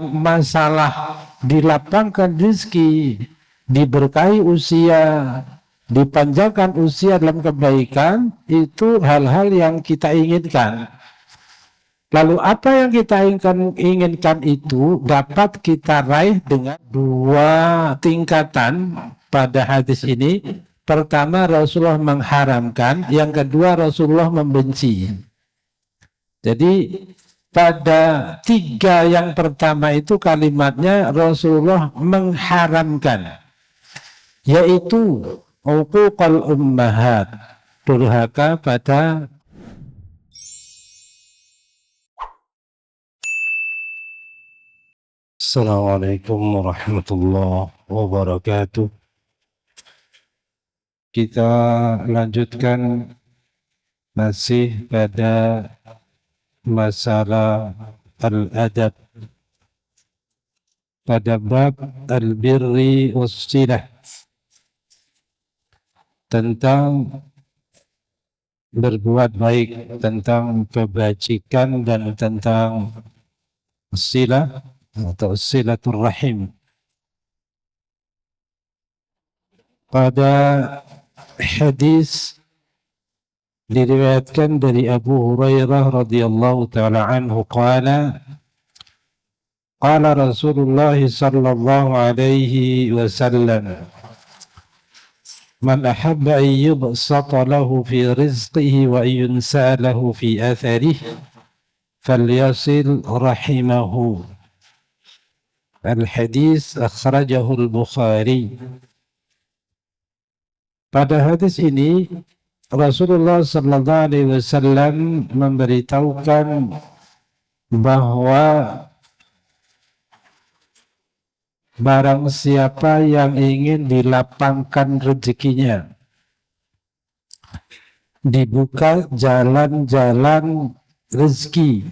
masalah dilapangkan rezeki, diberkahi usia, dipanjangkan usia dalam kebaikan, itu hal-hal yang kita inginkan. Lalu apa yang kita inginkan itu dapat kita raih dengan dua tingkatan pada hadis ini. Pertama, Rasulullah mengharamkan, yang kedua Rasulullah membenci. Jadi pada tiga yang pertama itu kalimatnya Rasulullah mengharamkan, yaitu uquqal ummahat, durhaka pada Assalamualaikum warahmatullahi wabarakatuh. Kita lanjutkan masih pada masalah al-adab pada bab al-birri was-silah, tentang berbuat baik, tentang kebajikan dan tentang silah atau silatul rahim. Pada hadis diriwayatkan dari Abu Hurairah radhiyallahu taala anhu qala Rasulullah sallallahu alaihi wasallam man ahabba an yubsata lahu fi rizqihi wa yunsa lahu fi atharihi falyasil rahimahu. Al-hadis akhrajahul Bukhari. Pada hadis ini Rasulullah sallallahu alaihi wasallam memberitahukan bahwa barang siapa yang ingin dilapangkan rezekinya, dibuka jalan-jalan rezeki,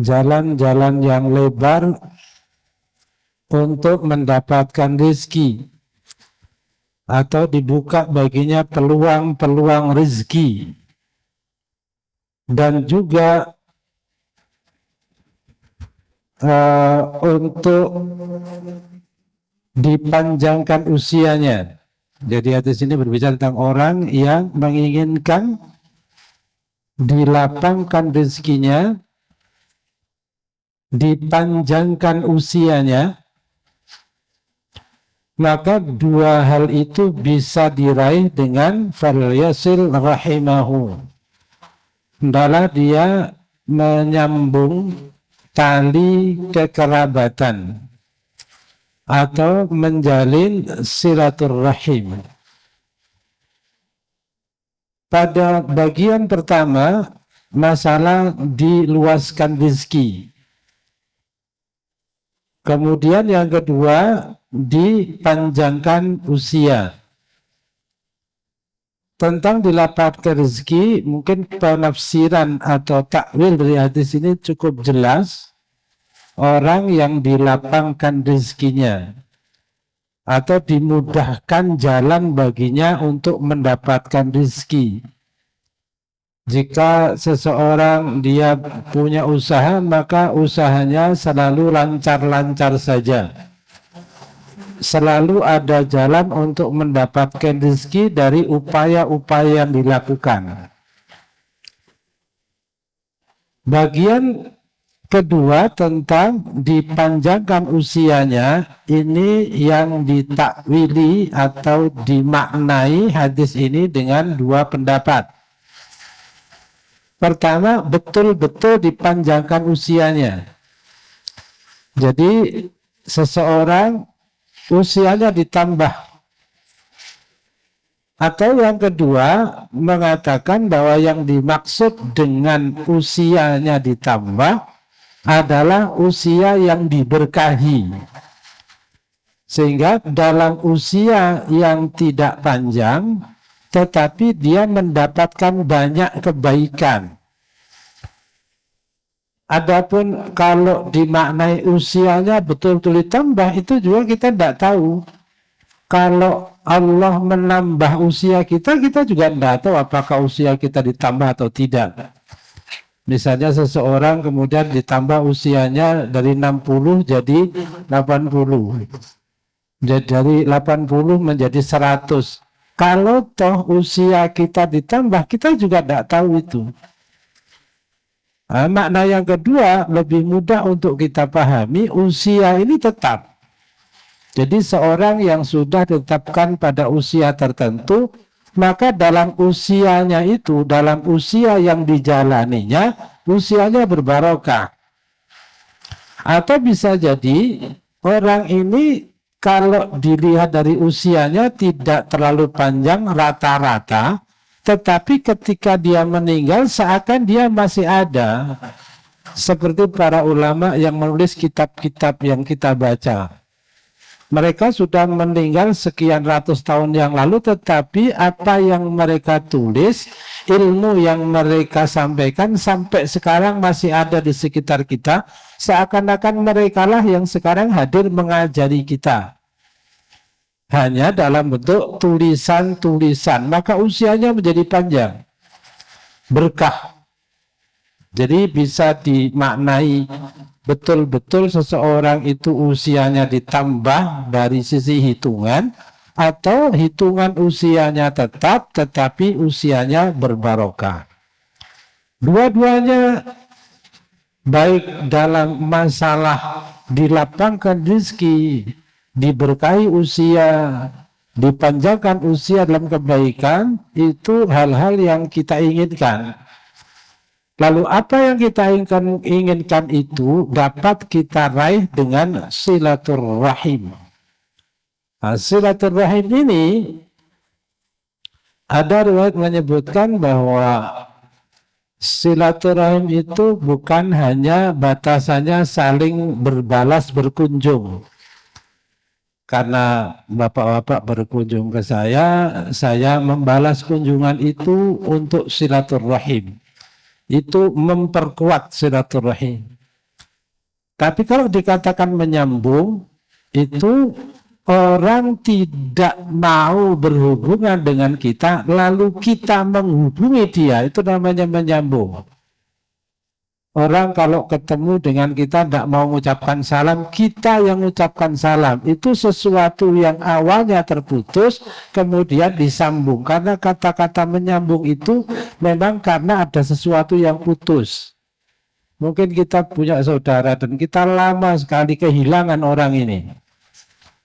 jalan-jalan yang lebar untuk mendapatkan rezeki, atau dibuka baginya peluang-peluang rezeki, dan juga untuk dipanjangkan usianya. Jadi hadis ini berbicara tentang orang yang menginginkan dilapangkan rezekinya, dipanjangkan usianya, maka dua hal itu bisa diraih dengan falyasil rahimahu. Hendaklah dia menyambung tali kekerabatan atau menjalin silaturrahim. Pada bagian pertama, masalah diluaskan rezeki. Kemudian yang kedua, dipanjangkan usia. Tentang dilapangkan rezeki, mungkin penafsiran atau takwil dari hadis ini cukup jelas. Orang yang dilapangkan rezekinya atau dimudahkan jalan baginya untuk mendapatkan rezeki. Jika seseorang dia punya usaha, maka usahanya selalu lancar-lancar saja. Selalu ada jalan untuk mendapatkan rezeki dari upaya-upaya yang dilakukan. Bagian kedua tentang dipanjangkan usianya, ini yang ditakwili atau dimaknai hadis ini dengan dua pendapat. Pertama, betul-betul dipanjangkan usianya. Jadi seseorang usianya ditambah. Atau yang kedua, mengatakan bahwa yang dimaksud dengan usianya ditambah adalah usia yang diberkahi. Sehingga dalam usia yang tidak panjang, tetapi dia mendapatkan banyak kebaikan. Adapun kalau dimaknai usianya betul-betul ditambah, itu juga kita tidak tahu. Kalau Allah menambah usia kita, kita juga tidak tahu apakah usia kita ditambah atau tidak. Misalnya seseorang kemudian ditambah usianya dari 60 jadi 80. Jadi dari 80 menjadi 100. Kalau toh usia kita ditambah, kita juga tidak tahu itu. Makna yang kedua lebih mudah untuk kita pahami, usia ini tetap. Jadi seorang yang sudah ditetapkan pada usia tertentu, maka dalam usianya itu, dalam usia yang dijalaninya, usianya berbarokah. Atau bisa jadi orang ini kalau dilihat dari usianya tidak terlalu panjang rata-rata, tetapi ketika dia meninggal seakan dia masih ada. Seperti para ulama yang menulis kitab-kitab yang kita baca. Mereka sudah meninggal sekian ratus tahun yang lalu, tetapi apa yang mereka tulis, ilmu yang mereka sampaikan sampai sekarang masih ada di sekitar kita, seakan-akan mereka lah yang sekarang hadir mengajari kita. Hanya dalam bentuk tulisan-tulisan, maka usianya menjadi panjang. Berkah. Jadi bisa dimaknai betul-betul seseorang itu usianya ditambah dari sisi hitungan, atau hitungan usianya tetap tetapi usianya berbarokah. Dua-duanya baik dalam masalah dilapangkan rezeki, diberkahi usia, dipanjangkan usia dalam kebaikan, itu hal-hal yang kita inginkan. Lalu apa yang kita inginkan itu dapat kita raih dengan silaturrahim. Nah, silaturrahim ini ada riwayat menyebutkan bahwa silaturrahim itu bukan hanya batasannya saling berbalas berkunjung. Karena bapak-bapak berkunjung ke saya membalas kunjungan itu untuk silaturrahim. Itu memperkuat silaturahim. Tapi kalau dikatakan menyambung, itu orang tidak mau berhubungan dengan kita, lalu kita menghubungi dia, itu namanya menyambung. Orang kalau ketemu dengan kita tidak mau mengucapkan salam, kita yang mengucapkan salam. Itu sesuatu yang awalnya terputus, kemudian disambung. Karena kata-kata menyambung itu memang karena ada sesuatu yang putus. Mungkin kita punya saudara dan kita lama sekali kehilangan orang ini.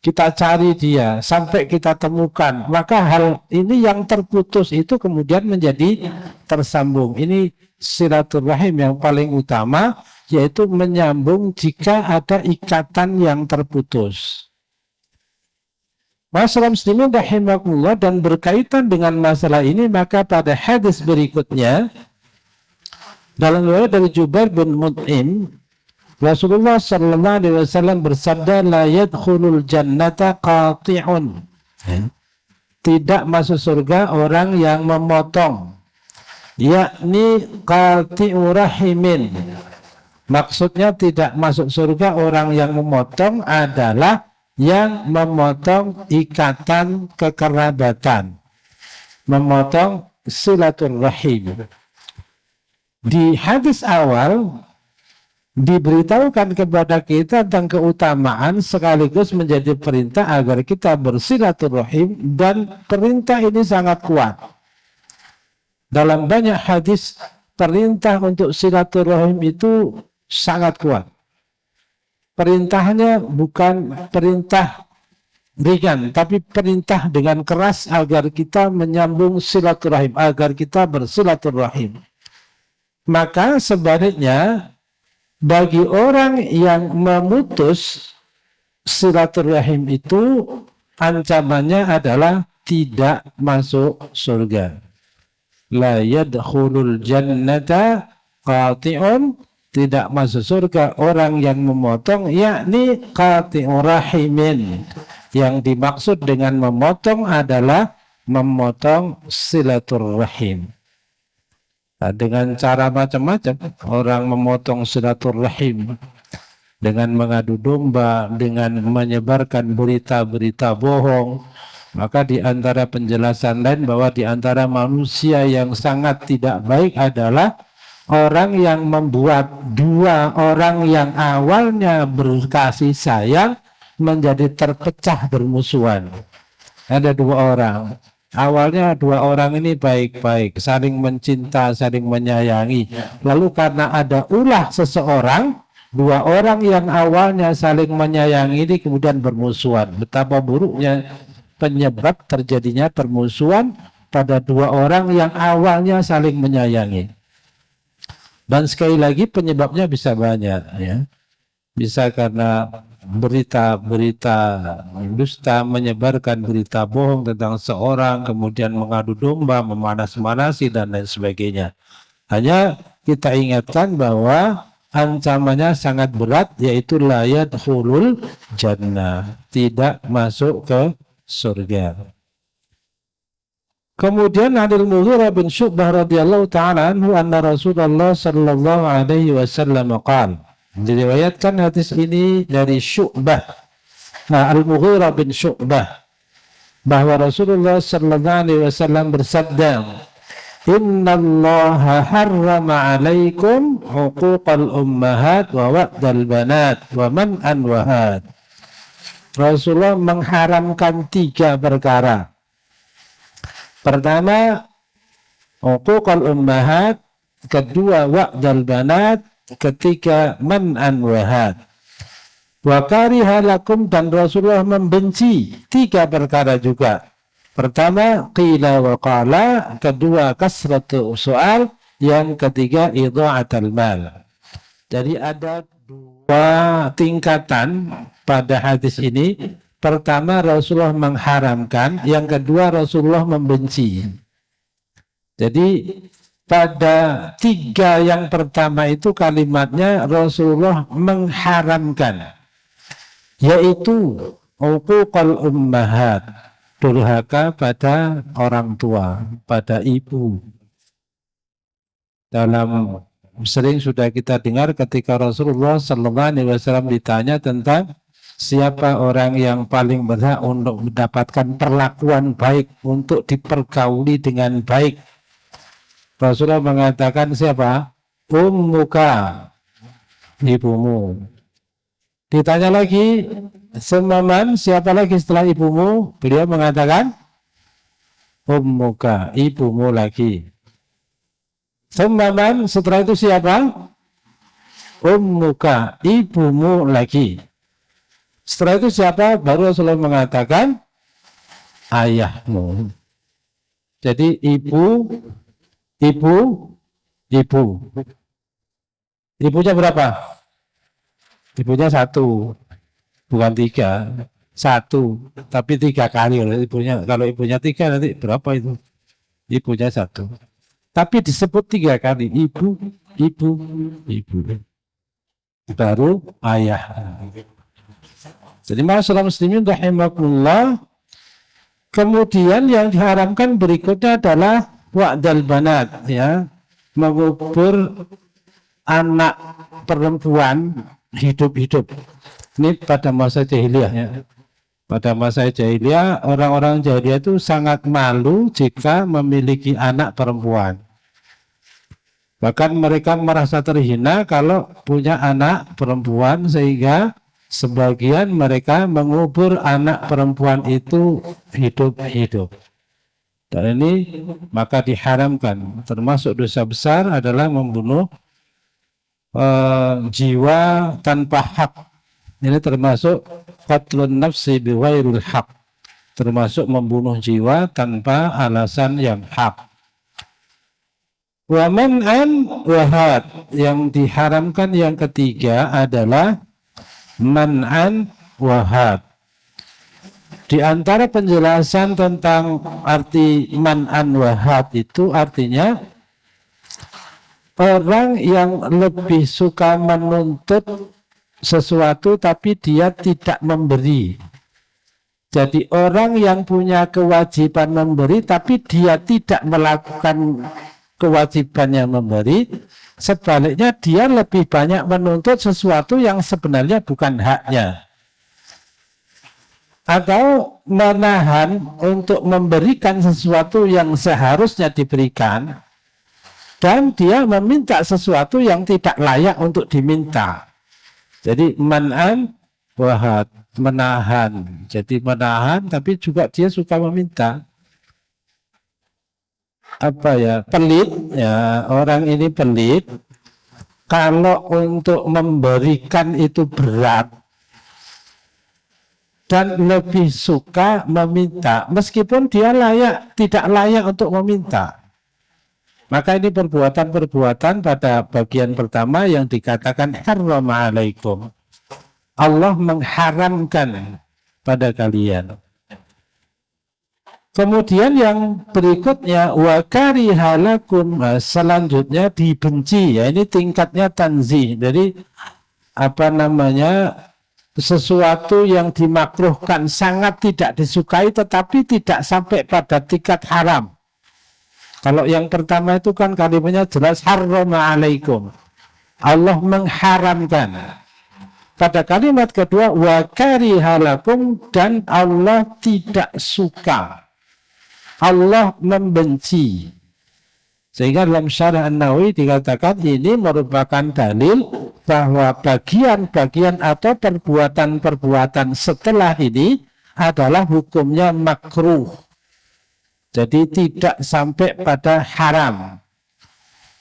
Kita cari dia sampai kita temukan. Maka hal ini yang terputus itu kemudian menjadi tersambung. Ini silaturahim yang paling utama, yaitu menyambung jika ada ikatan yang terputus. Masalah muslimin rahimakumullah, dan berkaitan dengan masalah ini, maka pada hadis berikutnya dalam riwayat dari Jubair bin Mut'im, Rasulullah sallallahu alaihi wasallam bersabda, la yadkhulul jannata qati'un. Tidak masuk surga orang yang memotong, yakni qati'u rahimin. Maksudnya tidak masuk surga orang yang memotong adalah yang memotong ikatan kekerabatan, memotong silaturrahim. Di hadis awal diberitahukan kepada kita tentang keutamaan sekaligus menjadi perintah agar kita bersilaturahim, dan perintah ini sangat kuat. Dalam banyak hadis perintah untuk silaturahim itu sangat kuat. Perintahnya bukan perintah ringan, tapi perintah dengan keras agar kita menyambung silaturahim, agar kita bersilaturahim. Maka sebaliknya, bagi orang yang memutus silaturahim itu, ancamannya adalah tidak masuk surga. La yadkhulul jannata qati'un, tidak masuk surga orang yang memotong, yakni qati'ur rahimin. Yang dimaksud dengan memotong adalah memotong silaturahim. Nah, dengan cara macam-macam orang memotong silaturahim, dengan mengadu domba, dengan menyebarkan berita-berita bohong. Maka di antara penjelasan lain bahwa di antara manusia yang sangat tidak baik adalah orang yang membuat dua orang yang awalnya berkasih sayang menjadi terpecah bermusuhan. Ada dua orang. Awalnya dua orang ini baik-baik, saling mencinta, saling menyayangi. Lalu karena ada ulah seseorang, dua orang yang awalnya saling menyayangi ini kemudian bermusuhan. Betapa buruknya penyebab terjadinya permusuhan pada dua orang yang awalnya saling menyayangi. Dan sekali lagi penyebabnya bisa banyak, ya. Bisa karena berita-berita dusta, menyebarkan berita bohong tentang seorang, kemudian mengadu domba, memanas-manasi dan lain sebagainya. Hanya kita ingatkan bahwa ancamannya sangat berat, yaitu la yadkhulul jannah, tidak masuk ke surga. Kemudian Adil Mughirah bin Syu'bah radhiyallahu ta'ala anhu anna Rasulullah sallallahu alaihi wasallam qala. Diriwayatkan hadis ini dari Syu'bah, Al-Mughirah bin Syu'bah, bahwa Rasulullah sallallahu alaihi wasallam bersabda, "Innallaha harrama 'alaikum 'uquqal ummahat wa wa'dal banat wa man'an wahad." Rasulullah mengharamkan 3 perkara. Pertama, 'uquqal ummahat, kedua wa'dal banat, ketiga man'an wahad. Wa kariha lakum, dan Rasulullah membenci 3 perkara juga. Pertama qila wa qala, kedua kasratu soal, yang ketiga idha'atul mal. Jadi ada 2 tingkatan pada hadis ini. Pertama Rasulullah mengharamkan, yang kedua Rasulullah membenci. Jadi pada 3 yang pertama itu kalimatnya Rasulullah mengharamkan, yaitu uquqal ummahat, durhaka pada orang tua, pada ibu. Dalam sering sudah kita dengar ketika Rasulullah SAW ditanya tentang siapa orang yang paling berhak untuk mendapatkan perlakuan baik, untuk dipergauli dengan baik. Rasulullah mengatakan siapa? Ummuka, ibumu. Ditanya lagi, semaman, siapa lagi setelah ibumu? Beliau mengatakan ummuka, ibumu lagi. Semaman, setelah itu siapa? Ummuka, ibumu lagi. Setelah itu siapa? Baru Rasulullah mengatakan ayahmu. Jadi ibu. Ibunya berapa? Ibunya 1, bukan 3. 1, tapi 3 kali ibunya. Kalau ibunya 3 nanti berapa itu? Ibunya 1. Tapi disebut 3 kali. Ibu. Baru ayah. Jadi masyarakat muslimin rahimakumullah. Kemudian yang diharamkan berikutnya adalah wa'dal banat, ya, mengubur anak perempuan hidup-hidup. Ini pada masa jahiliyah, ya. Pada masa jahiliyah, orang-orang jahiliyah itu sangat malu jika memiliki anak perempuan. Bahkan mereka merasa terhina kalau punya anak perempuan, sehingga sebagian mereka mengubur anak perempuan itu hidup-hidup. Dan ini maka diharamkan. Termasuk dosa besar adalah membunuh jiwa tanpa hak. Ini termasuk qatlun nafsi bighairil haq, termasuk membunuh jiwa tanpa alasan yang hak. Wa man'an wahad, yang diharamkan yang ketiga adalah man'an wahad. Di antara penjelasan tentang arti man'an wahad itu artinya orang yang lebih suka menuntut sesuatu tapi dia tidak memberi. Jadi orang yang punya kewajiban memberi tapi dia tidak melakukan kewajibannya memberi, sebaliknya dia lebih banyak menuntut sesuatu yang sebenarnya bukan haknya. Atau menahan untuk memberikan sesuatu yang seharusnya diberikan, dan dia meminta sesuatu yang tidak layak untuk diminta. Jadi man'an wahad, menahan. Jadi menahan tapi juga dia suka meminta. Apa ya, pelit ya, orang ini pelit. Kalau untuk memberikan itu berat dan lebih suka meminta meskipun dia tidak layak untuk meminta. Maka ini perbuatan-perbuatan pada bagian pertama yang dikatakan harrama alaikum. Allah mengharamkan pada kalian. Kemudian yang berikutnya wa karihalakum, selanjutnya dibenci, ya ini tingkatnya tanzih. Jadi apa namanya, sesuatu yang dimakruhkan sangat tidak disukai tetapi tidak sampai pada tingkat haram. Kalau yang pertama itu kan kalimatnya jelas harrama alaikum, Allah mengharamkan. Pada kalimat kedua wa karihalakum, dan Allah tidak suka, Allah membenci. Sehingga dalam Syarah An-Nawawi dikatakan ini merupakan dalil bahwa bagian-bagian atau perbuatan-perbuatan setelah ini adalah hukumnya makruh. Jadi tidak sampai pada haram.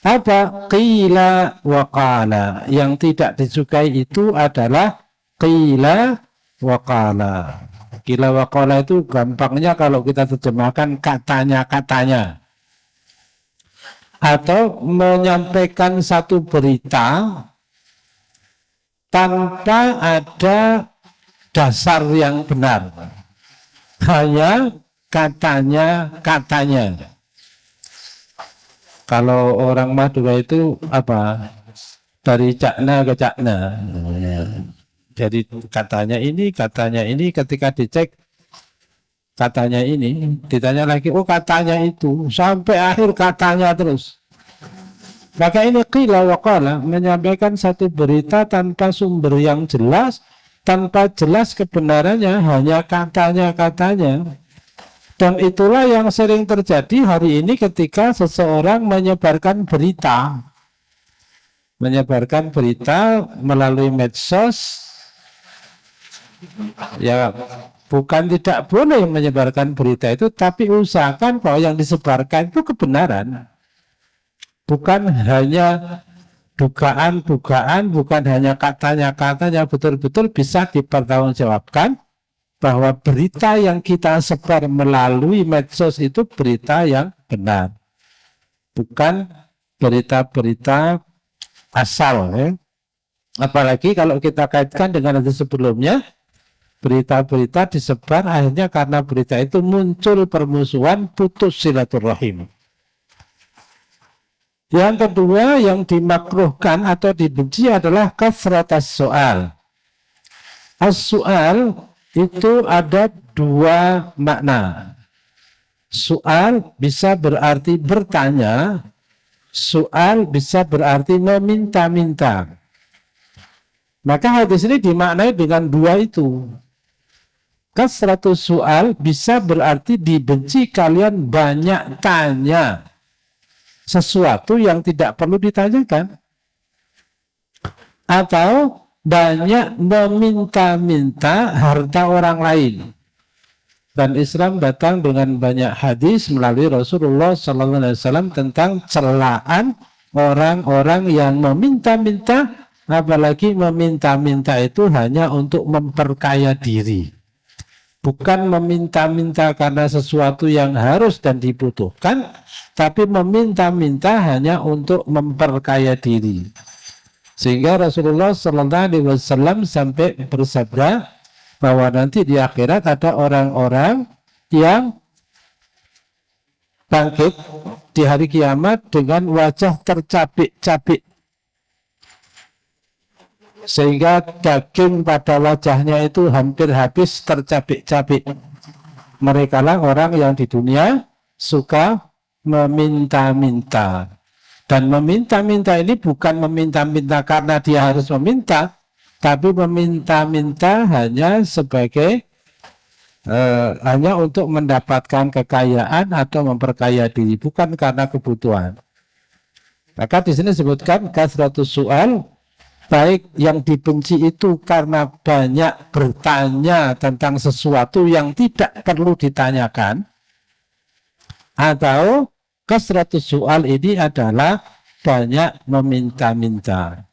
Apa? Qila wa qala. Yang tidak disukai itu adalah qila wa qala. Qila wa qala itu gampangnya kalau kita terjemahkan katanya-katanya. Atau menyampaikan satu berita tanpa ada dasar yang benar. Hanya katanya. Kalau orang Madura itu apa? Dari cakna ke cakna. Jadi katanya ini, ketika dicek katanya ini, ditanya lagi, oh katanya itu, sampai akhir katanya terus. Maka ini qila wa qala, menyampaikan satu berita tanpa sumber yang jelas, tanpa jelas kebenarannya, hanya katanya. Dan itulah yang sering terjadi hari ini ketika seseorang menyebarkan berita melalui medsos. Ya, bukan tidak boleh menyebarkan berita itu, tapi usahakan bahwa yang disebarkan itu kebenaran. Bukan hanya dugaan, bukan hanya katanya, betul-betul bisa dipertanggungjawabkan bahwa berita yang kita sebar melalui medsos itu berita yang benar, bukan berita-berita asal, ya. Apalagi kalau kita kaitkan dengan yang sebelumnya, berita-berita disebar akhirnya karena berita itu muncul permusuhan, putus silaturahim. Yang kedua yang dimakruhkan atau dibenci adalah kasratas soal. As-soal itu ada dua makna. Soal bisa berarti bertanya, soal bisa berarti meminta-minta. Maka hadis ini dimaknai dengan dua itu. Kasratus soal bisa berarti dibenci kalian banyak tanya sesuatu yang tidak perlu ditanyakan, atau banyak meminta-minta harta orang lain. Dan Islam datang dengan banyak hadis melalui Rasulullah SAW tentang celaan orang-orang yang meminta-minta, apalagi meminta-minta itu hanya untuk memperkaya diri. Bukan meminta-minta karena sesuatu yang harus dan dibutuhkan, tapi meminta-minta hanya untuk memperkaya diri. Sehingga Rasulullah SAW sampai bersabda bahwa nanti di akhirat ada orang-orang yang bangkit di hari kiamat dengan wajah tercabik-cabik, sehingga daging pada wajahnya itu hampir habis tercabik-cabik. Mereka lah orang yang di dunia suka meminta-minta. Dan meminta-minta ini bukan meminta-minta karena dia harus meminta, tapi meminta-minta hanya sebagai hanya untuk mendapatkan kekayaan atau memperkaya diri, bukan karena kebutuhan. Maka di sini disebutkan kasratus soal, baik yang dibenci itu karena banyak bertanya tentang sesuatu yang tidak perlu ditanyakan, atau kasratus soal ini adalah banyak meminta-minta.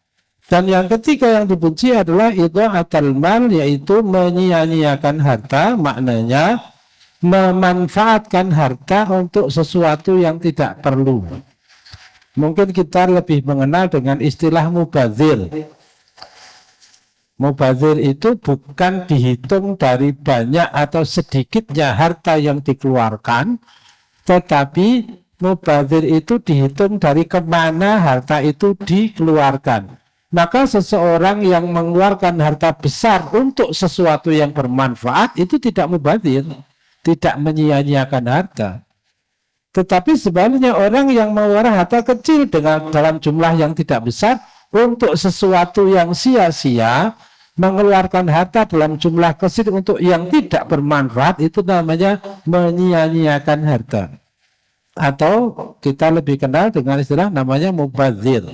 Dan yang ketiga yang dibenci adalah idha'atul mal, yaitu menyia-nyiakan harta, maknanya memanfaatkan harta untuk sesuatu yang tidak perlu. Mungkin kita lebih mengenal dengan istilah mubazir. Mubazir itu bukan dihitung dari banyak atau sedikitnya harta yang dikeluarkan, tetapi mubazir itu dihitung dari kemana harta itu dikeluarkan. Maka seseorang yang mengeluarkan harta besar untuk sesuatu yang bermanfaat itu tidak mubazir, tidak menyia-nyiakan harta. Tetapi sebaliknya orang yang mengeluarkan harta kecil dalam jumlah yang tidak besar untuk sesuatu yang sia-sia, mengeluarkan harta dalam jumlah kecil untuk yang tidak bermanfaat, itu namanya menyia-nyiakan harta. Atau kita lebih kenal dengan istilah namanya mubazir.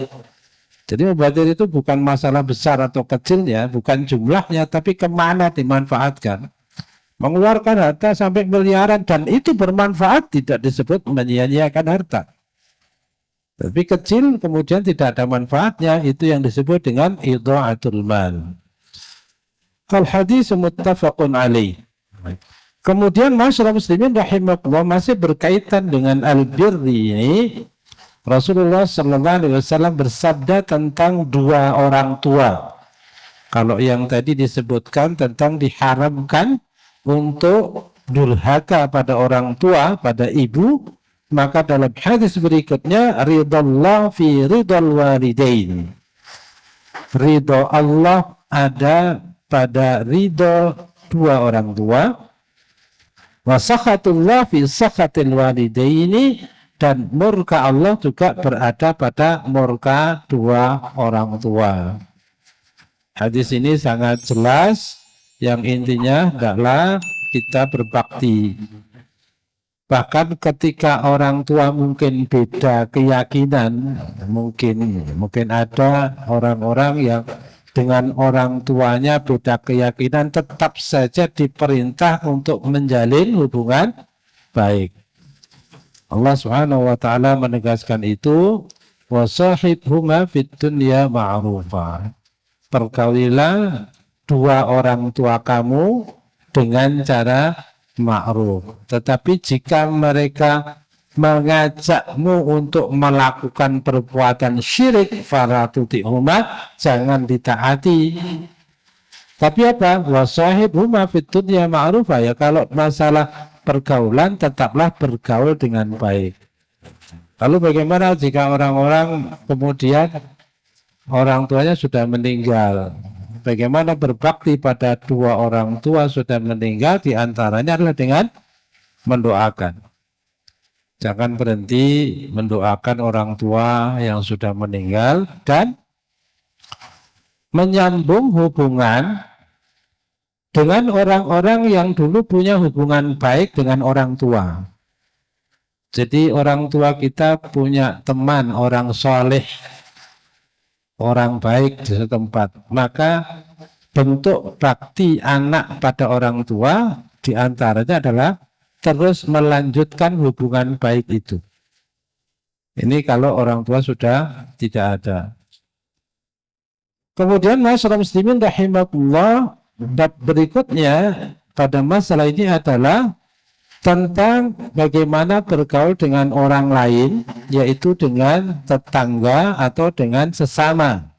Jadi mubazir itu bukan masalah besar atau kecilnya, bukan jumlahnya, tapi kemana dimanfaatkan. Mengeluarkan harta sampai miliaran dan itu bermanfaat tidak disebut menyia-nyiakan harta. Tapi kecil kemudian tidak ada manfaatnya, itu yang disebut dengan idha'atul mal. Al-hadits muttafaqun alaih. Kemudian masyarakat muslimin rahimakumullah, masih berkaitan dengan al-birri ini, Rasulullah SAW bersabda tentang dua orang tua. Kalau yang tadi disebutkan tentang diharamkan untuk durhaka pada orang tua, pada ibu, maka dalam hadis berikutnya ridallah fi ridal walidain. Ridho Allah ada pada ridho dua orang tua. Wa sakhatullah fi sakhatil walidaini, dan murka Allah juga berada pada murka dua orang tua. Hadis ini sangat jelas, yang intinya adalah kita berbakti. Bahkan ketika orang tua mungkin beda keyakinan, mungkin ada orang-orang yang dengan orang tuanya beda keyakinan, tetap saja diperintah untuk menjalin hubungan baik. Allah Subhanahu wa taala menegaskan itu, wasahibhuma fid dunya ma'rufa. Pergaulilah dua orang tua kamu dengan cara ma'ruf. Tetapi jika mereka mengajakmu untuk melakukan perbuatan syirik, fala tuti'huma, jangan ditaati. Tapi apa? Wasahibhuma fid dunya ma'rufa, ya kalau masalah pergaulan tetaplah bergaul dengan baik. Lalu bagaimana jika orang-orang kemudian orang tuanya sudah meninggal? Bagaimana berbakti pada dua orang tua sudah meninggal? Di antaranya adalah dengan mendoakan. Jangan berhenti mendoakan orang tua yang sudah meninggal dan menyambung hubungan dengan orang-orang yang dulu punya hubungan baik dengan orang tua. Jadi orang tua kita punya teman, orang soleh, orang baik di setempat. Maka bentuk bakti anak pada orang tua diantaranya adalah terus melanjutkan hubungan baik itu. Ini kalau orang tua sudah tidak ada. Kemudian masyarakat muslimin rahimakumullah, bab berikutnya pada masalah ini adalah tentang bagaimana bergaul dengan orang lain, yaitu dengan tetangga atau dengan sesama.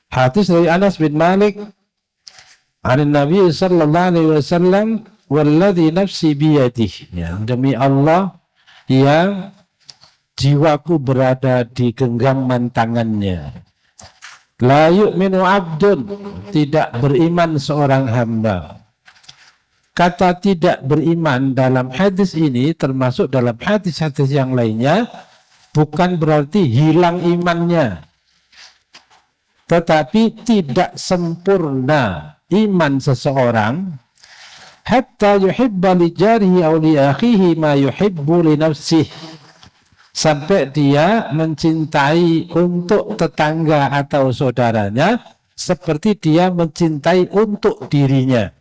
Hadis dari Anas bin Malik, an Nabi sallallahu alaihi wasallam, walladzi nafsi biyadihi, ya, demi Allah yang jiwaku berada di genggaman tangannya. La yu'minu abdun, tidak beriman seorang hamba. Kata tidak beriman dalam hadis ini termasuk dalam hadis-hadis yang lainnya bukan berarti hilang imannya, tetapi tidak sempurna iman seseorang hatta yuhibba li jarihi aw li akhihi ma yuhibbu li nafsihi, sampai dia mencintai untuk tetangga atau saudaranya seperti dia mencintai untuk dirinya.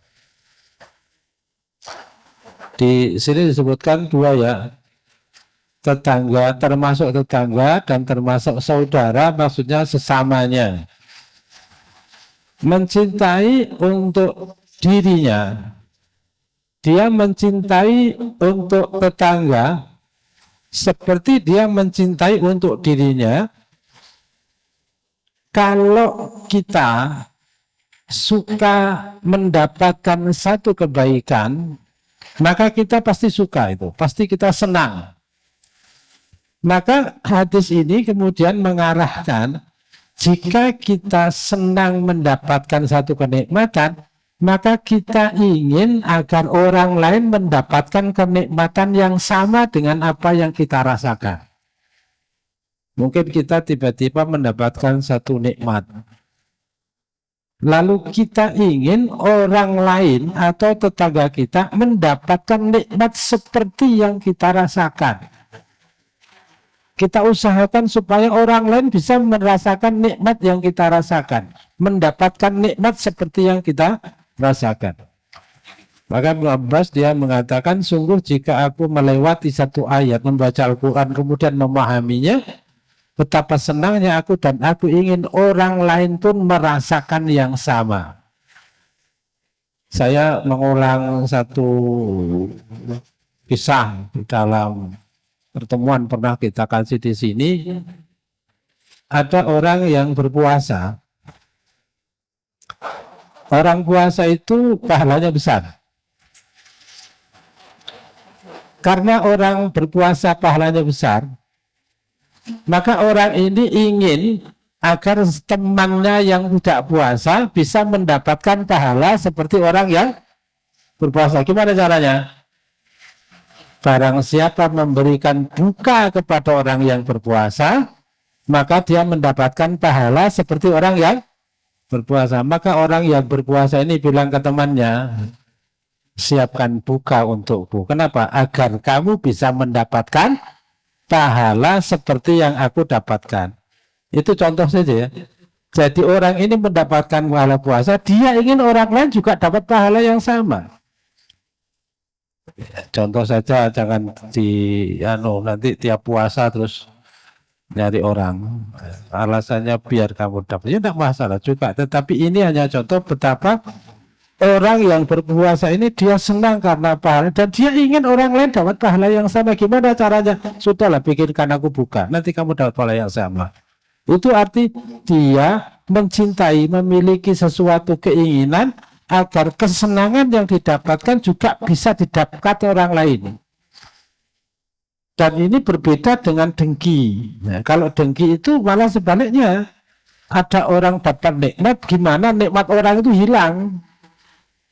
Di sini disebutkan dua ya, tetangga, termasuk tetangga dan termasuk saudara, maksudnya sesamanya. Mencintai untuk dirinya, dia mencintai untuk tetangga seperti dia mencintai untuk dirinya. Kalau kita suka mendapatkan satu kebaikan, maka kita pasti suka itu, pasti kita senang. Maka hadis ini kemudian mengarahkan, jika kita senang mendapatkan satu kenikmatan, maka kita ingin agar orang lain mendapatkan kenikmatan yang sama dengan apa yang kita rasakan. Mungkin kita tiba-tiba mendapatkan satu nikmat, lalu kita ingin orang lain atau tetangga kita mendapatkan nikmat seperti yang kita rasakan. Kita usahakan supaya orang lain bisa merasakan nikmat yang kita rasakan, mendapatkan nikmat seperti yang kita rasakan. Maka Ibnu Abbas dia mengatakan, sungguh jika aku melewati satu ayat, membaca Al-Quran kemudian memahaminya, betapa senangnya aku dan aku ingin orang lain pun merasakan yang sama. Saya mengulang satu kisah di dalam pertemuan pernah kita kasih di sini. Ada orang yang berpuasa. Orang puasa itu pahalanya besar. Karena orang berpuasa pahalanya besar, maka orang ini ingin agar temannya yang tidak puasa bisa mendapatkan pahala seperti orang yang berpuasa. Gimana caranya? Barang siapa memberikan buka kepada orang yang berpuasa, maka dia mendapatkan pahala seperti orang yang berpuasa. Maka orang yang berpuasa ini bilang ke temannya, siapkan buka untukku. Kenapa? Agar kamu bisa mendapatkan pahala seperti yang aku dapatkan. Itu contoh saja ya. Jadi orang ini mendapatkan pahala puasa, dia ingin orang lain juga dapat pahala yang sama. Contoh saja, jangan nanti tiap puasa terus nyari orang, alasannya biar kamu dapat, ya tidak masalah juga. Tetapi ini hanya contoh betapa orang yang berpuasa ini dia senang karena pahala dan dia ingin orang lain dapat pahala yang sama. Gimana caranya? Sudahlah, bikinkan aku buka, nanti kamu dapat pahala yang sama. Itu arti dia mencintai, memiliki sesuatu keinginan agar kesenangan yang didapatkan juga bisa didapatkan orang lain. Dan ini berbeda dengan dengki. Nah, kalau dengki itu malah sebaliknya. Ada orang dapat nikmat, gimana nikmat orang itu hilang.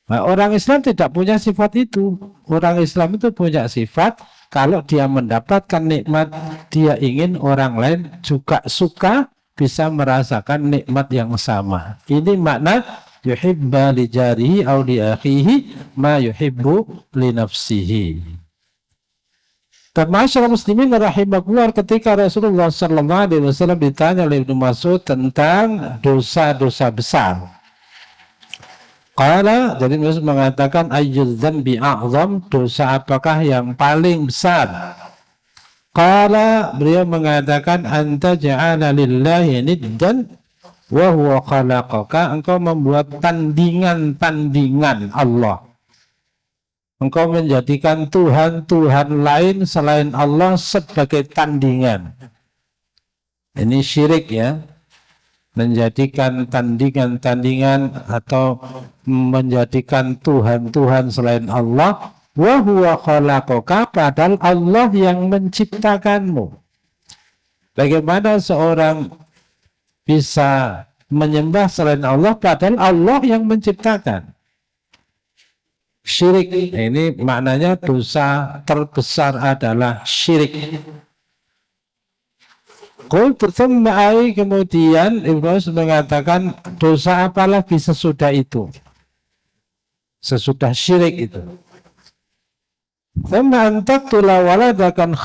Nah, orang Islam tidak punya sifat itu. Orang Islam itu punya sifat, kalau dia mendapatkan nikmat, dia ingin orang lain juga suka, bisa merasakan nikmat yang sama. Ini makna yuhibba li jarihi aw li akhihi ma yuhibbu li nafsihi. Dan masyarakat muslimin rahimakumullah, ketika Rasulullah SAW ditanya oleh Ibnu Mas'ud tentang dosa-dosa besar, jadi Mas'ud mengatakan, ayyul dzambi a'zam, dosa apakah yang paling besar? Beliau mengatakan, anta ja'ala lillahi niddan wa huwa khalaqaka, engkau membuat tandingan-tandingan Allah. Engkau menjadikan Tuhan-Tuhan lain selain Allah sebagai tandingan. Ini syirik ya. Menjadikan tandingan-tandingan atau menjadikan Tuhan-Tuhan selain Allah. Wa huwa khalaqaka, padahal Allah yang menciptakanmu. Bagaimana seorang bisa menyembah selain Allah padahal Allah yang menciptakan? Syirik, ini maknanya dosa terbesar adalah syirik. Kemudian Ibnu mengatakan, dosa apa lagi sesudah itu? Sesudah syirik itu. Sama antaktula waladakan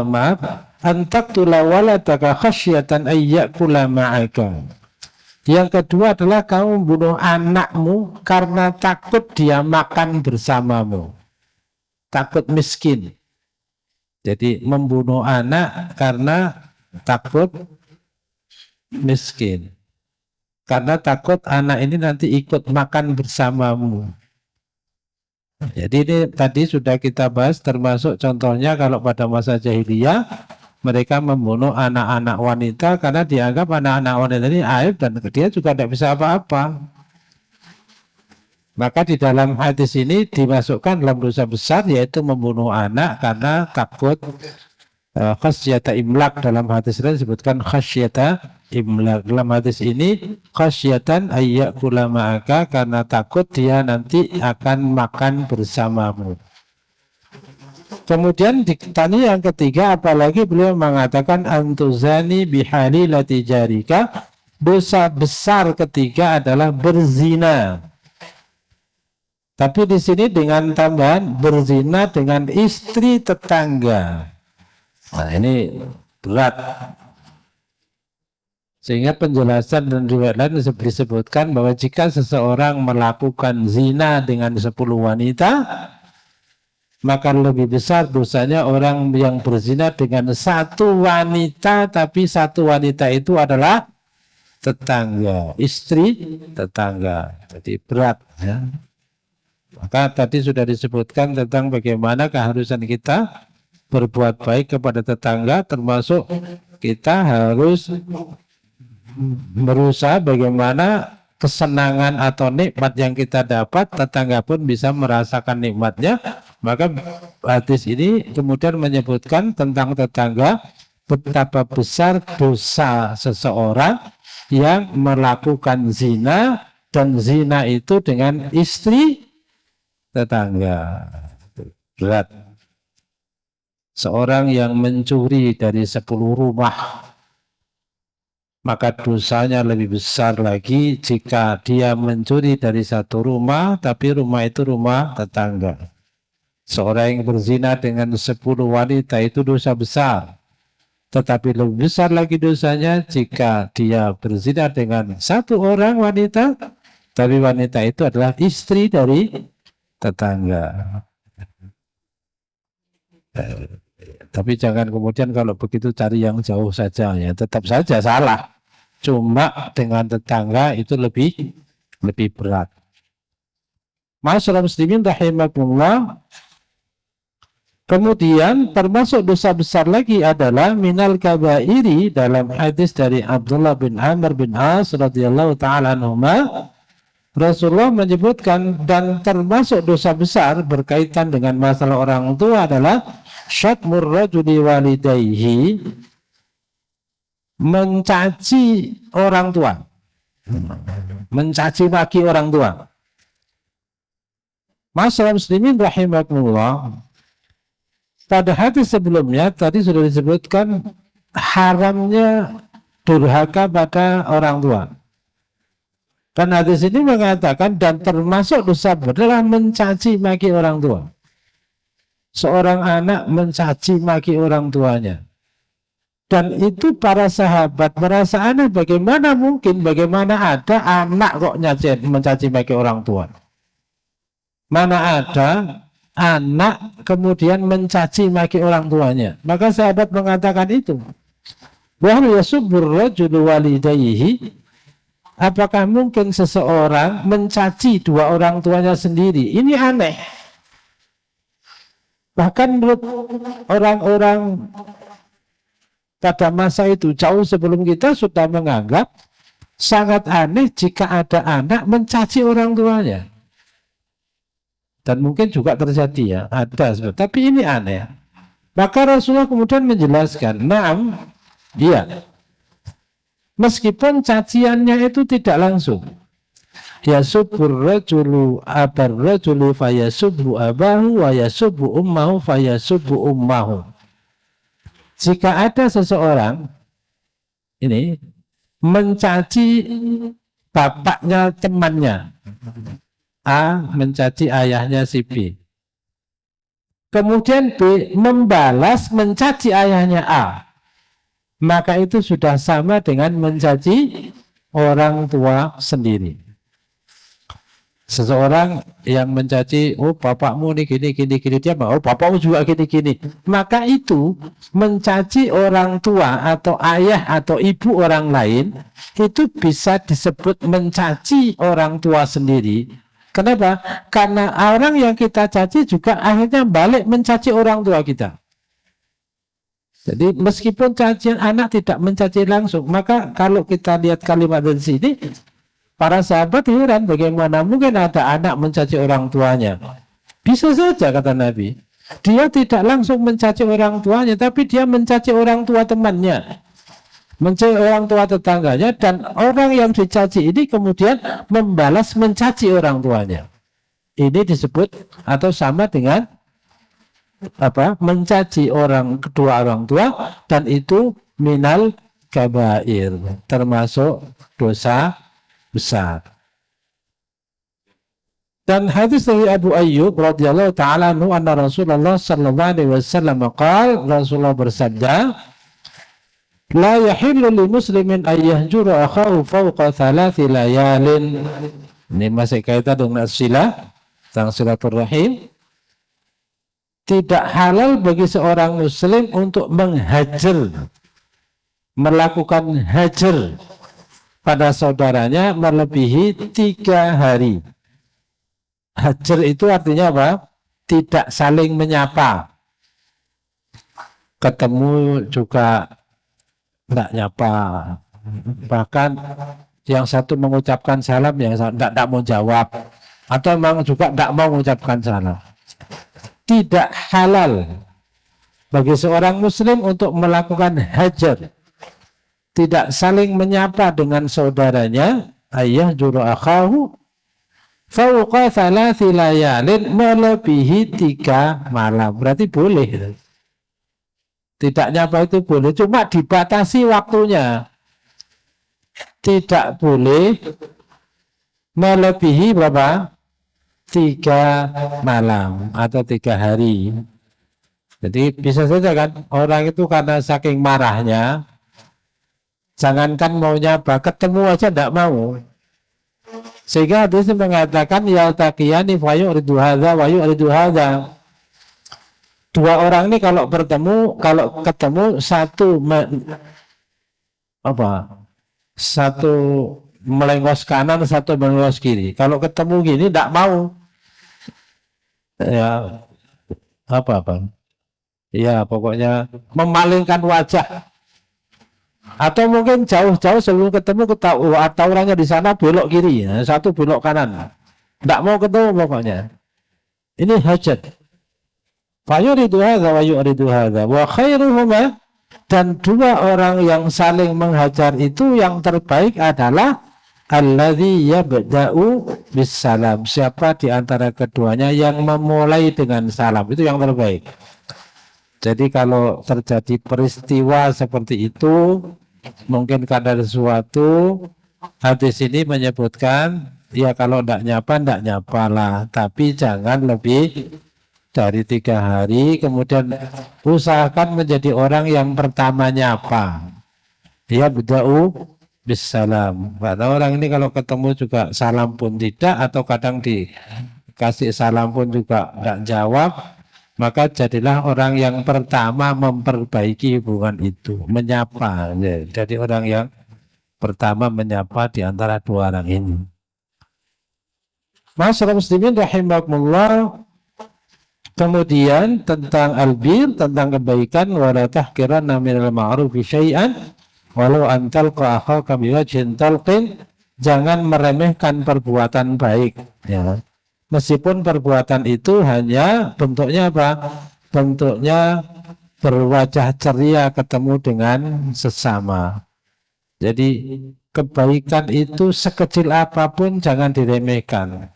maaf, antaktula waladaka khasyatan ayyakula ma'aka. Yang kedua adalah kamu bunuh anakmu karena takut dia makan bersamamu. Takut miskin. Jadi membunuh anak karena takut miskin. Karena takut anak ini nanti ikut makan bersamamu. Jadi ini tadi sudah kita bahas, termasuk contohnya kalau pada masa jahiliyah mereka membunuh anak-anak wanita karena dianggap anak-anak wanita ini aib dan dia juga tidak bisa apa-apa. Maka di dalam hadis ini dimasukkan dalam dosa besar, yaitu membunuh anak karena takut khasyata imlak. Dalam hadis ini disebutkan khasyata imlak. Dalam hadis ini khasyatan ayyakula ma'aka, karena takut dia nanti akan makan bersamamu. Kemudian ditanya yang ketiga, apalagi beliau mengatakan antuzani bihalilati jarika. Dosa besar ketiga adalah berzina. Tapi di sini dengan tambahan berzina dengan istri tetangga. Nah, ini berat. Sehingga penjelasan dan riwayat lain disebutkan bahwa jika seseorang melakukan zina dengan 10 wanita, maka lebih besar dosanya orang yang berzina dengan 1 wanita, tapi 1 wanita itu adalah tetangga, istri tetangga. Jadi berat, ya. Maka tadi sudah disebutkan tentang bagaimana keharusan kita berbuat baik kepada tetangga, termasuk kita harus berusaha bagaimana kesenangan atau nikmat yang kita dapat, tetangga pun bisa merasakan nikmatnya. Maka hadis ini kemudian menyebutkan tentang tetangga, betapa besar dosa seseorang yang melakukan zina, dan zina itu dengan istri tetangga. Berat. Seorang yang mencuri dari 10 rumah, maka dosanya lebih besar lagi jika dia mencuri dari 1 rumah, tapi rumah itu rumah tetangga. Seorang yang berzina dengan 10 wanita itu dosa besar. Tetapi lebih besar lagi dosanya jika dia berzina dengan 1 orang wanita, tapi wanita itu adalah istri dari tetangga. Tapi jangan kemudian kalau begitu cari yang jauh saja, ya tetap saja salah. Cuma dengan tetangga itu lebih berat. Masyaallah muslimin rahimakumullah. Kemudian termasuk dosa besar lagi adalah minal kabairi, dalam hadis dari Abdullah bin Amr bin As radhiyallahu taala anhuma, Rasulullah menyebutkan, dan termasuk dosa besar berkaitan dengan masalah orang tua adalah syatmur rajuli walidayhi, mencaci orang tua, mencaci maki orang tua. Masyaallah muslimin rahimakumullah. Pada hadis sebelumnya tadi sudah disebutkan haramnya durhaka pada orang tua. Dan hadis ini mengatakan dan termasuk dosa adalah mencaci maki orang tua. Seorang anak mencaci maki orang tuanya. Dan itu para sahabat merasa aneh, bagaimana mungkin, bagaimana ada anak kok mencaci maki orang tua. Mana ada anak kemudian mencaci maki orang tuanya. Maka sahabat mengatakan itu. Wa yasubbur rajulu walidayhi, apakah mungkin seseorang mencaci 2 orang tuanya sendiri? Ini aneh. Bahkan menurut orang-orang pada masa itu jauh sebelum kita sudah menganggap sangat aneh jika ada anak mencaci orang tuanya. Dan mungkin juga terjadi, ya, ada. Tapi ini aneh. Maka Rasulullah kemudian menjelaskan, naam, iya. Meskipun caciannya itu tidak langsung. Yasubbur rajulu abar rajulu fayasubbu abahu wa yasubbu ummahu fayasubbu ummahu. Jika ada seseorang ini mencaci bapaknya temannya, A mencaci ayahnya si B, kemudian B membalas mencaci ayahnya A, maka itu sudah sama dengan mencaci orang tua sendiri. Seseorang yang mencaci, oh bapakmu nih gini, dia mau, oh bapakmu juga gini. Maka itu mencaci orang tua atau ayah atau ibu orang lain, itu bisa disebut mencaci orang tua sendiri. Kenapa? Karena orang yang kita caci juga akhirnya balik mencaci orang tua kita. Jadi meskipun cacian anak tidak mencaci langsung, maka kalau kita lihat kalimat dari sini, para sahabat heran bagaimana mungkin ada anak mencaci orang tuanya. Bisa saja kata Nabi. Dia tidak langsung mencaci orang tuanya, tapi dia mencaci orang tua temannya, mencaci orang tua tetangganya, dan orang yang dicaci ini kemudian membalas mencaci orang tuanya. Ini disebut atau sama dengan mencaci kedua orang tua, dan itu minal kabair, termasuk dosa besar. Dan hadis dari Abu Ayyub radhiyallahu taala anhu anna Rasulullah sallallahu alaihi wasallam qaal, Rasulullah bersabda, la yahillu li muslimin ay yahjura akhahu fawqa thalathi layalin. Ini masih kaitan dengan silah, tentang silaturahim. Tidak halal bagi seorang muslim untuk menghajar, melakukan hajar pada saudaranya melebihi 3 hari. Hajar itu artinya apa? Tidak saling menyapa. Ketemu juga tidak nyapa. Bahkan yang satu mengucapkan salam, yang satu tidak mau jawab. Atau memang juga tidak mau mengucapkan salam. Tidak halal bagi seorang muslim untuk melakukan hajar, tidak saling menyapa dengan saudaranya, ayah juru akhahu fawqa thalathi layalin, melebihi 3 malam. Berarti boleh. Tidak nyapa itu boleh, cuma dibatasi waktunya. Tidak boleh melebihi berapa? 3 malam atau 3 hari. Jadi bisa saja kan orang itu karena saking marahnya, jangankan mau nyapa, ketemu aja tidak mau. Sehingga hadis mengatakan yaltaqiyani fa yu'ridu hadza wa yu'ridu hadza. 2 orang ini kalau ketemu satu melengos kanan, satu melengos kiri. Kalau ketemu gini tidak mau. Ya ya pokoknya memalingkan wajah, atau mungkin jauh-jauh sebelum ketemu ketahui atau orangnya di sana belok kiri, satu belok kanan, tidak mau ketemu pokoknya. Ini hajat. Fayuridu hadza wa yuridu hadza wa khairuhuma, dan 2 orang yang saling menghajar itu yang terbaik adalah alladzi yabda'u bisalam, siapa di antara keduanya yang memulai dengan salam, itu yang terbaik. Jadi kalau terjadi peristiwa seperti itu, mungkin karena sesuatu, hadis ini menyebutkan ya kalau tidak nyapa lah, tapi jangan lebih dari 3 hari. Kemudian usahakan menjadi orang yang pertama nyapa, ya bida'u bisalam. Karena orang ini kalau ketemu juga salam pun tidak, atau kadang dikasih salam pun juga tidak jawab, maka jadilah orang yang pertama memperbaiki hubungan itu, menyapa. Jadi orang yang pertama menyapa di antara 2 orang ini. Masyarakat muslimin rahimakumullah. Kemudian tentang albir, tentang kebaikan, wala tahqiranna minal ma'rufi syai'an walau antal akhaka biwajhin talqin, jangan meremehkan perbuatan baik, ya. Meskipun perbuatan itu hanya bentuknya apa? Bentuknya berwajah ceria ketemu dengan sesama. Jadi kebaikan itu sekecil apapun jangan diremehkan.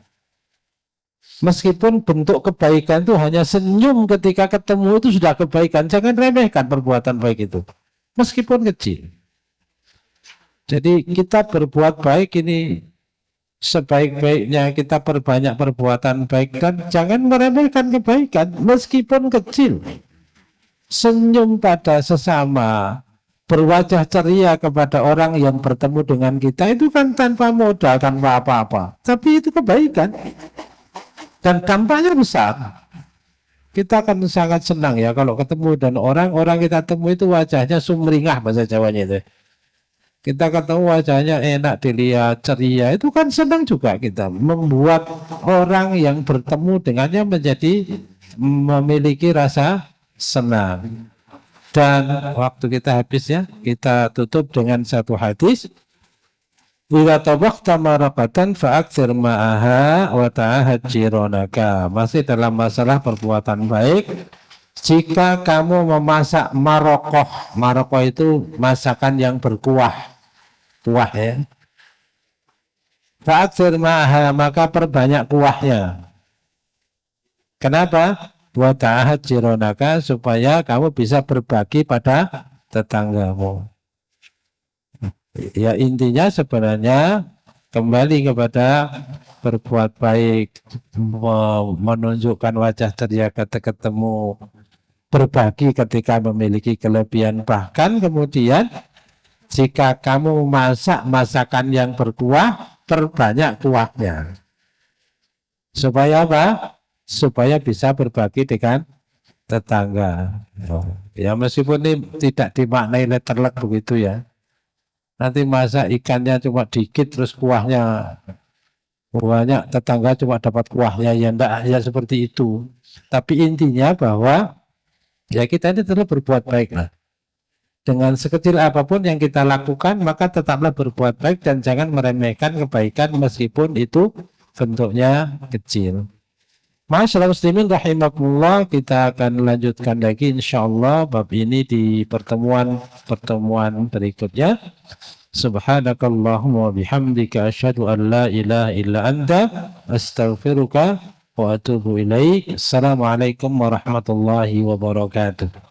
Meskipun bentuk kebaikan itu hanya senyum ketika ketemu, itu sudah kebaikan. Jangan remehkan perbuatan baik itu, meskipun kecil. Jadi kita berbuat baik ini sebaik-baiknya kita perbanyak perbuatan baik dan jangan meremehkan kebaikan meskipun kecil. Senyum pada sesama, berwajah ceria kepada orang yang bertemu dengan kita itu kan tanpa modal, tanpa apa-apa. Tapi itu kebaikan dan dampaknya besar. Kita akan sangat senang ya kalau ketemu dan orang-orang kita temui itu wajahnya sumringah bahasa Jawanya itu. Kita ketemu wajahnya enak dilihat, ceria, itu kan senang juga kita. Membuat orang yang bertemu dengannya menjadi memiliki rasa senang. Dan waktu kita habis ya, kita tutup dengan satu hadis. Idza tabaqta maraqatan fa'aktsir ma'aha wa ta'ahad jironaka. Masih dalam masalah perbuatan baik. Jika kamu memasak marokoh, marokoh itu masakan yang berkuah, kuah ya. Fa'aktsir ma'aha, maka perbanyak kuahnya. Kenapa? Wa ta'ahad jironaka, supaya kamu bisa berbagi pada tetanggamu. Ya intinya sebenarnya kembali kepada berbuat baik, menunjukkan wajah ceria ketika ketemu, berbagi ketika memiliki kelebihan, bahkan kemudian jika kamu masak masakan yang berkuah, perbanyak kuahnya. Supaya apa? Supaya bisa berbagi dengan tetangga. Ya meskipun ini tidak dimaknai letterlek begitu ya. Nanti masak ikannya cuma dikit terus kuahnya banyak, tetangga cuma dapat kuahnya, ya enggak ya seperti itu. Tapi intinya bahwa ya kita ini tetap berbuat baik lah. Dengan sekecil apapun yang kita lakukan maka tetaplah berbuat baik dan jangan meremehkan kebaikan meskipun itu bentuknya kecil. Masyaallah muslimin rahimakumullah, kita akan lanjutkan lagi insyaallah bab ini di pertemuan berikutnya. Subhanakallahumma bihamdika asyhadu an la ilaha illa anta astaghfiruka wa atubu ilaik. Assalamualaikum warahmatullahi wabarakatuh.